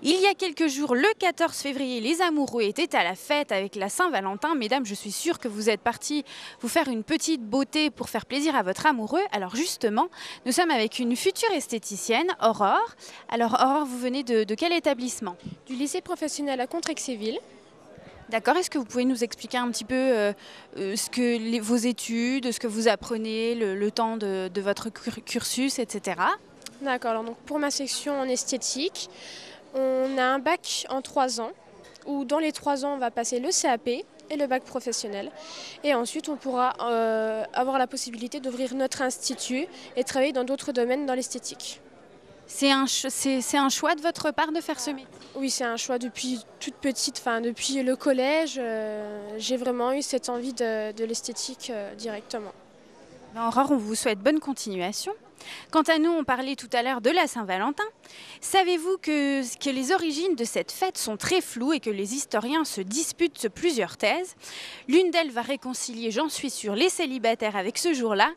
Il y a quelques jours, le 14 février, les amoureux étaient à la fête avec la Saint-Valentin. Mesdames, je suis sûre que vous êtes parties vous faire une petite beauté pour faire plaisir à votre amoureux. Alors justement, nous sommes avec une future esthéticienne, Aurore. Alors Aurore, vous venez de quel établissement? Du lycée professionnel à Contrexéville. D'accord, est-ce que vous pouvez nous expliquer un petit peu vos études, ce que vous apprenez, le temps de votre cursus, etc. D'accord, alors donc pour ma section en esthétique, on a un bac en 3 ans, où dans les 3 ans on va passer le CAP et le bac professionnel. Et ensuite on pourra avoir la possibilité d'ouvrir notre institut et travailler dans d'autres domaines dans l'esthétique. C'est un choix de votre part de faire ce métier? Oui, c'est un choix depuis toute petite, enfin depuis le collège, j'ai vraiment eu cette envie de l'esthétique directement. Aurore, on vous souhaite bonne continuation. Quant à nous, on parlait tout à l'heure de la Saint-Valentin. Savez-vous que les origines de cette fête sont très floues et que les historiens se disputent plusieurs thèses? L'une d'elles va réconcilier, j'en suis sûre, les célibataires avec ce jour-là,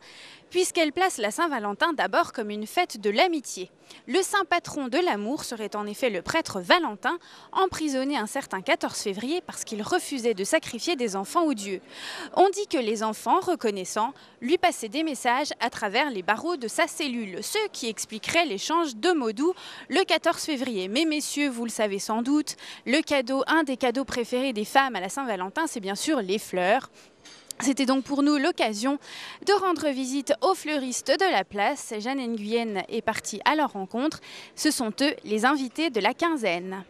puisqu'elle place la Saint-Valentin d'abord comme une fête de l'amitié. Le saint patron de l'amour serait en effet le prêtre Valentin, emprisonné un certain 14 février parce qu'il refusait de sacrifier des enfants aux dieux. On dit que les enfants, reconnaissants, lui passaient des messages à travers les barreaux de sa cellule, ce qui expliquerait l'échange de mots doux le 14 février. Mais messieurs, vous le savez sans doute, un des cadeaux préférés des femmes à la Saint-Valentin, c'est bien sûr les fleurs. C'était donc pour nous l'occasion de rendre visite aux fleuristes de la place. Jeanne Nguyen est partie à leur rencontre. Ce sont eux les invités de la quinzaine.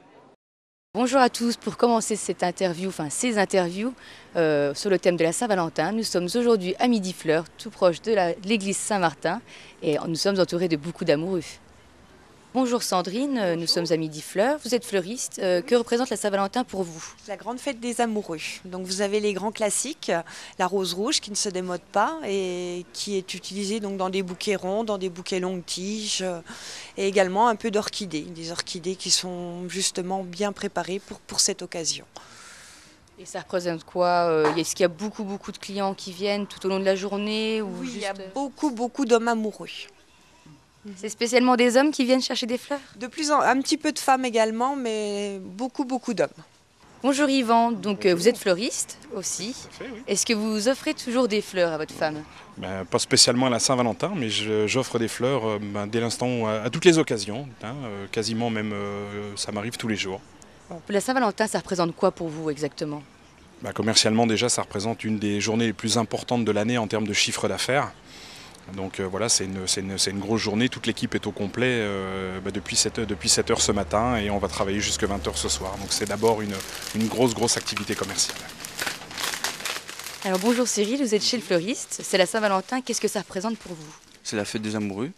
Bonjour à tous, pour commencer ces interviews sur le thème de la Saint-Valentin, nous sommes aujourd'hui à Midi-Fleurs, tout proche de l'église Saint-Martin, et nous sommes entourés de beaucoup d'amoureux. Bonjour Sandrine, nous sommes à Midi-Fleurs, vous êtes fleuriste, que représente la Saint-Valentin pour vous? La grande fête des amoureux. Donc vous avez les grands classiques, la rose rouge qui ne se démode pas et qui est utilisée donc dans des bouquets ronds, dans des bouquets longues tiges et également un peu d'orchidées, des orchidées qui sont justement bien préparées pour cette occasion. Et ça représente quoi? Est-ce qu'il y a beaucoup de clients qui viennent tout au long de la journée ou Oui, juste... il y a beaucoup d'hommes amoureux. C'est spécialement des hommes qui viennent chercher des fleurs? Un petit peu de femmes également, mais beaucoup d'hommes. Bonjour Yvan, donc vous êtes fleuriste aussi. Tout à fait, oui. Est-ce que vous offrez toujours des fleurs à votre femme? Pas spécialement à la Saint-Valentin, mais j'offre des fleurs dès l'instant à toutes les occasions. Quasiment même, ça m'arrive tous les jours. La Saint-Valentin, ça représente quoi pour vous exactement? Commercialement déjà, ça représente une des journées les plus importantes de l'année en termes de chiffre d'affaires. Donc voilà, c'est une grosse journée, toute l'équipe est au complet depuis 7 heures ce matin et on va travailler jusqu'à 20 heures ce soir. Donc c'est d'abord une grosse activité commerciale. Alors bonjour Cyril, vous êtes chez le fleuriste, c'est la Saint-Valentin, qu'est-ce que ça représente pour vous? C'est la fête des amoureux.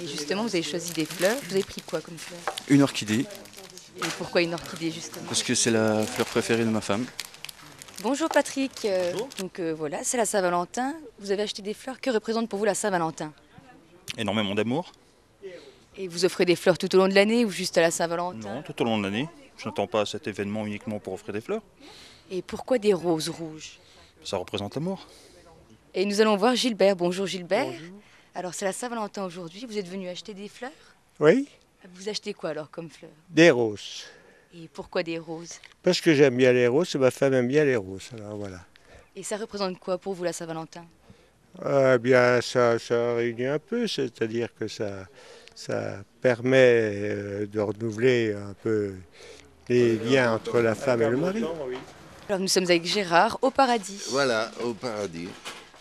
Et justement, vous avez choisi des fleurs, vous avez pris quoi comme fleurs? Une orchidée, Et pourquoi une orchidée justement? parce que c'est la fleur préférée de ma femme. Bonjour Patrick, donc voilà, c'est la Saint-Valentin, vous avez acheté des fleurs, que représente pour vous la Saint-Valentin? Énormément d'amour. Et vous offrez des fleurs tout au long de l'année ou juste à la Saint-Valentin? Non, tout au long de l'année. Je n'attends pas à cet événement uniquement pour offrir des fleurs. Et pourquoi des roses rouges? Ça représente l'amour. Et nous allons voir Gilbert, bonjour Gilbert. Bonjour. Alors c'est la Saint-Valentin aujourd'hui, vous êtes venu acheter des fleurs? Oui, Vous achetez quoi alors comme fleurs? des roses. Et pourquoi des roses? Parce que j'aime bien les roses et ma femme aime bien les roses. Alors voilà. Et ça représente quoi pour vous la Saint-Valentin? Bien, ça réunit un peu, c'est-à-dire que ça permet de renouveler un peu les liens entre la femme et le mari. Alors nous sommes avec Gérard au Paradis. Voilà, au Paradis.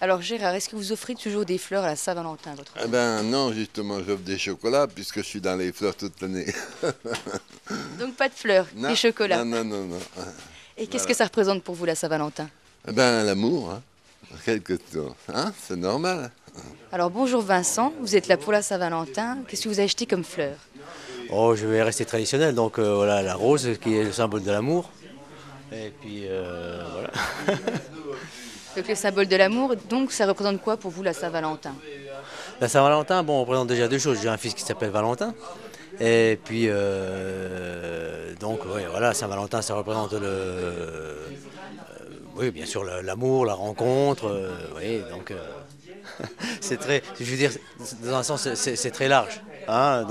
Alors Gérard, est-ce que vous offrez toujours des fleurs à la Saint-Valentin à votre femme? Eh ben non, justement, j'offre des chocolats puisque je suis dans les fleurs toute l'année. Donc pas de fleurs, Non, des chocolats. Non. Et qu'est-ce que ça représente pour vous la Saint-Valentin? Eh ben l'amour, hein. Quelque chose, hein, c'est normal. Alors bonjour Vincent, vous êtes là pour la Saint-Valentin. Qu'est-ce que vous avez acheté comme fleurs? Oh, je vais rester traditionnel, donc voilà, la rose qui est le symbole de l'amour. Et puis voilà. Donc le symbole de l'amour, donc ça représente quoi pour vous la Saint-Valentin? La Saint-Valentin, bon, on représente déjà deux choses. J'ai un fils qui s'appelle Valentin. Et puis, donc, oui, voilà, Saint-Valentin, ça représente oui, bien sûr, l'amour, la rencontre. Oui, donc, c'est très, je veux dire, dans un sens, c'est très large. Hein,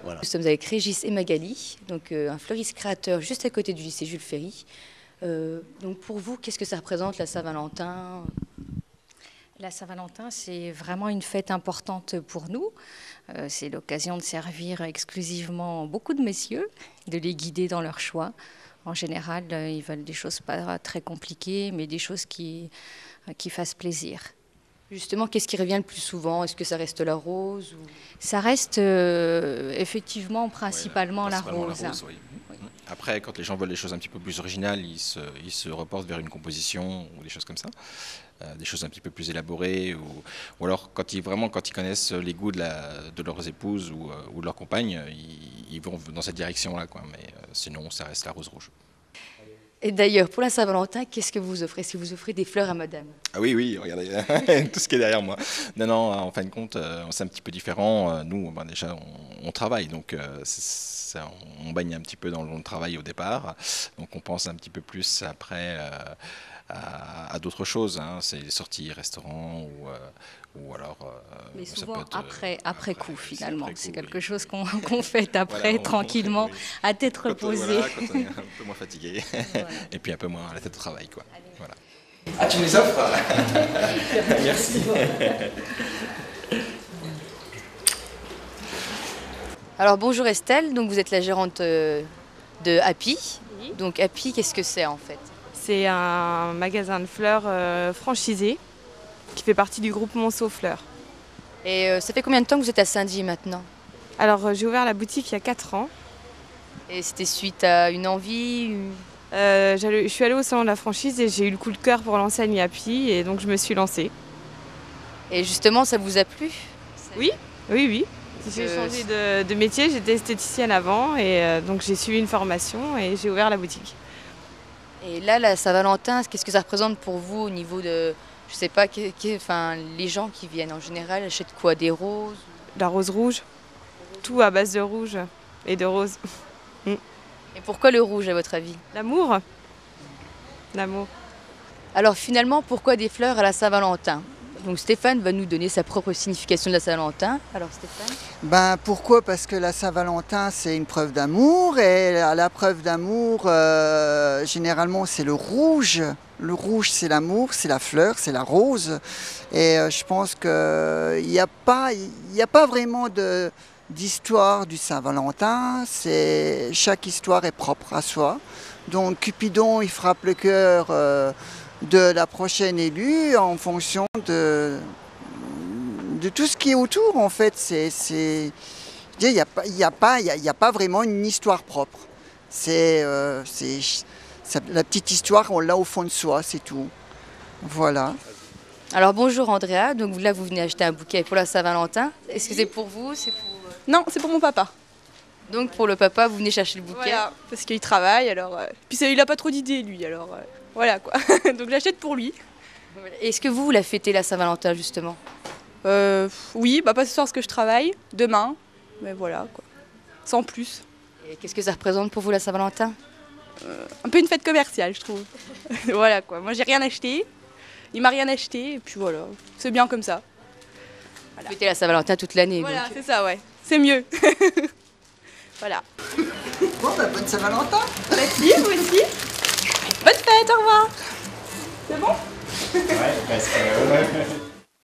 Voilà. Nous sommes avec Régis et Magali, donc un fleuriste créateur juste à côté du lycée Jules Ferry. Donc pour vous, qu'est-ce que ça représente la Saint-Valentin ? La Saint-Valentin, c'est vraiment une fête importante pour nous. C'est l'occasion de servir exclusivement beaucoup de messieurs, de les guider dans leurs choix. En général, ils veulent des choses pas très compliquées, mais des choses qui fassent plaisir. Justement, qu'est-ce qui revient le plus souvent? Est-ce que ça reste la rose ou... Ça reste effectivement principalement la rose. Oui. Oui. Après, quand les gens veulent des choses un petit peu plus originales, ils se reportent vers une composition ou des choses comme ça. Des choses un petit peu plus élaborées, ou alors quand ils connaissent les goûts de leurs épouses ou de leurs compagnes, ils vont dans cette direction-là, quoi. Mais sinon, ça reste la rose rouge. Et d'ailleurs, pour la Saint-Valentin, qu'est-ce que vous offrez? Est-ce que vous offrez des fleurs à madame? Ah oui, regardez, tout ce qui est derrière moi. Non, en fin de compte, c'est un petit peu différent. Nous, déjà, on travaille, donc on baigne un petit peu dans le travail au départ. Donc on pense un petit peu plus après à d'autres choses. Hein. C'est les sorties, restaurants ou alors... Mais souvent après coup, finalement. C'est quelque chose qu'on fait après, voilà, tranquillement, à tête reposée. Voilà, quand on est un peu moins fatigué. Voilà. Et puis un peu moins à la tête au travail, quoi. Voilà. Ah, tu me les offres? Merci. Alors bonjour Estelle, donc vous êtes la gérante de Happy. Oui. Donc Happy, qu'est-ce que c'est en fait? C'est un magasin de fleurs franchisé qui fait partie du groupe Monceau Fleurs. Et ça fait combien de temps que vous êtes à Saint-Dié maintenant? Alors j'ai ouvert la boutique il y a 4 ans. Et c'était suite à une envie Je suis allée au salon de la franchise et j'ai eu le coup de cœur pour l'enseigne Happy et donc je me suis lancée. Et justement, ça vous a plu? Oui. J'ai changé de métier, j'étais esthéticienne avant et donc j'ai suivi une formation et j'ai ouvert la boutique. Et là, la Saint-Valentin, qu'est-ce que ça représente pour vous au niveau de, je sais pas, les gens qui viennent en général achètent quoi? Des roses? La rose rouge, tout à base de rouge et de rose. Et pourquoi le rouge à votre avis? L'amour. L'amour. Alors finalement, pourquoi des fleurs à la Saint-Valentin? Donc Stéphane va nous donner sa propre signification de la Saint-Valentin. Alors Stéphane? Pourquoi? Parce que la Saint-Valentin, c'est une preuve d'amour. Et la preuve d'amour, généralement, c'est le rouge. Le rouge, c'est l'amour, c'est la fleur, c'est la rose. Et je pense qu'il n'y a pas vraiment d'histoire du Saint-Valentin. Chaque histoire est propre à soi. Donc Cupidon, il frappe le cœur de la prochaine élue en fonction de tout ce qui est autour. En fait, il n'y a pas vraiment une histoire propre. La petite histoire, on l'a au fond de soi, c'est tout. Voilà. Alors bonjour Andrea, donc là vous venez acheter un bouquet pour la Saint-Valentin. Est-ce que c'est pour vous? Non, c'est pour mon papa. Donc pour le papa, vous venez chercher le bouquet? Voilà, parce qu'il travaille, alors... Puis il n'a pas trop d'idées, lui, alors... Voilà, quoi. Donc j'achète pour lui. Est-ce que vous la fêtez la Saint-Valentin, justement? Oui, pas ce soir parce que je travaille, demain, mais voilà, quoi. Sans plus. Et qu'est-ce que ça représente pour vous la Saint-Valentin? Un peu une fête commerciale, je trouve. Voilà, quoi. Moi, j'ai rien acheté, il m'a rien acheté, et puis voilà, c'est bien comme ça. Voilà. Vous fêtez la Saint-Valentin toute l'année. Voilà, donc. C'est ça, ouais. C'est mieux. Voilà. Bon, bonne Saint-Valentin. Merci, vous aussi. Bonne fête, au revoir. C'est bon? Ouais, parce que...